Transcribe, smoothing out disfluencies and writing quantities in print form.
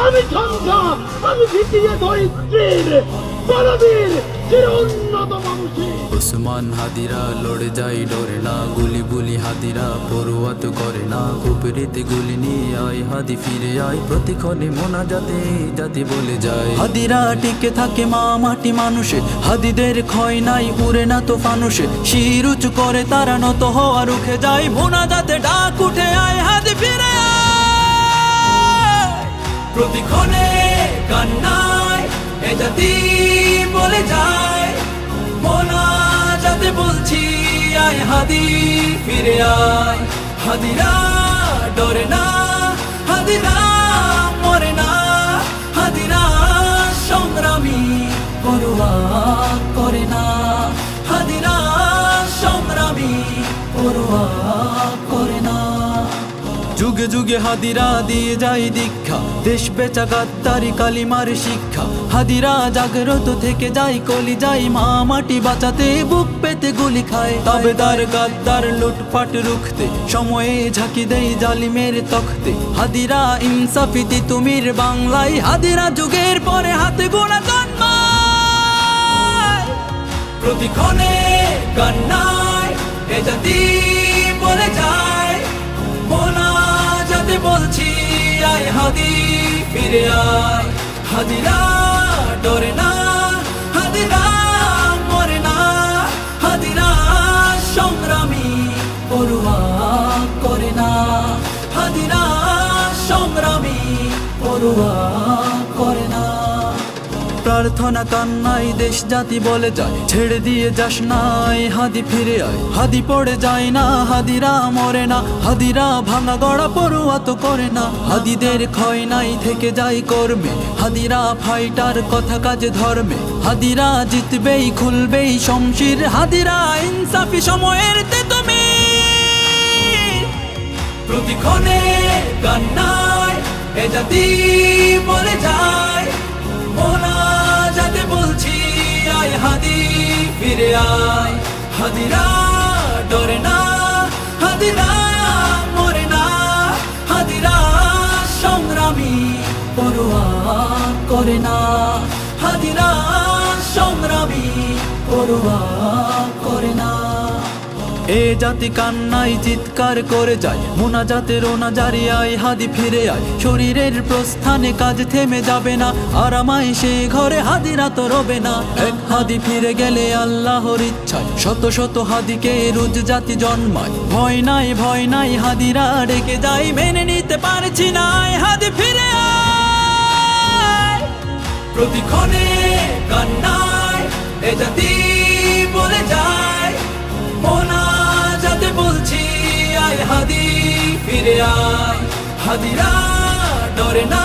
আমি ঝঞ্ঝা, আমি ভিটিয়ে ধরিত্রীর বলবীর চির উন্নত বংশী। ওসমান হাদিরা লড়ে যায় ডরে না, গুলি বুলি হাদিরা পড়ুয়াত করে না। কুপরিতে গুলি নিয়ে আয় হাদি ফিরে আয়, প্রতিক্ষণে মোনাজাতে জাতি বলে যায়। হাদিরা টিকে থাকে মা মাটি মানুষে, হাদিদের ক্ষয় নাই উড়ে না তো ফানুষে। শির উঁচু করে তারা নত হওয়া রুখে যায়, মোনাজাতে ডাক উঠে আয় হাদি ফিরে আয়। প্রতিক্ষণে কান্নায় এ জাতি বলে যায়, মোনাজাতে বলছি আয় হাদি ফিরে আয়। হাদিরা ডরে না, হাদিরা মরে না, হাদিরা সংগ্রামী পরোয়া করে না, হাদিরা সংগ্রামী পরোয়া করে না। যুগে যুগে হাদিরা দিয়ে যায় দীক্ষা, দেশ বেচা গাদ্দারি কালিমার শিক্ষা। হাদিরা জাগ্রত থেকে যায় কলি যায়, মা মাটি বাঁচাতে বুক পেতে গুলি খায়। তাবেদার গাদ্দার লুটপাট রুখতে সময়ে ঝাঁকি দেয় জালিমের তখতে। হাদিরা ইনসাফিতি তুমির বাংলায়, হাদিরা যুগের পরে হাতে গোনা জন্মায়। প্রতিক্ষণে কান্নায় এ জাতি বলে যায়, মোনাজাতে বলছি আয় হাদি ফিরে আয়। হাদিরা ডরে না, হাদিরা মরে না, হাদিরা সংগ্রামী পরোয়া করে না, হাদিরা সংগ্রামী পরোয়া করে না। প্রার্থনা কান্নাই দেশ জাতি বলে যায়, ছেড়ে দিয়ে যাস নাই হাদি ফিরে আয়। হাদি পড়ে যায় না, হাদিরা মরে না, হাদিরা ভাঙা গড়া পড়ুয়া তো করে না। হাদিদের ক্ষয় নাই থেকে যায় কর্মে, হাদিরা ফাইটার কথা কাজে ধর্মে। হাদিরা জিতবেই খুলবেই শমশির, হাদিরা ইনসাফি সময়ের তুমি। প্রতিক্ষণে কান্নায় এ জাতি বলে যায়, মোনাজাতে বলছি আয় হাদি ফিরে আয়। হাদিরা ডরে না, হাদিরা মরে না, হাদিরা সংগ্রামী পরোয়া করে না, হাদিরা সংগ্রামী পরোয়া করে না। এ জাতি কান্নাই চিৎকার করে যায়, মোনাজাতে রোনা জারি আয় হাদি ফিরে আয়। শরীরের প্রস্থানে কাজ থেমে যাবে না, আরামায় সে ঘরে হাদিরা তো রবে না। এক হাদি ফিরে গেলে আল্লাহর ইচ্ছায় শত শত হাদিকে রোজ জাতি জন্মায়। ভয় নাই হাদিরা ডেকে যায়, মেনে নিতে পারছি না আয় হাদি ফিরে আয়। প্রতিক্ষণে কান্নায় এ জাতি বলে যায়, মোনাজাতে বলছি আয় হাদি ফিরে আয়। হাদিরা ডরে না,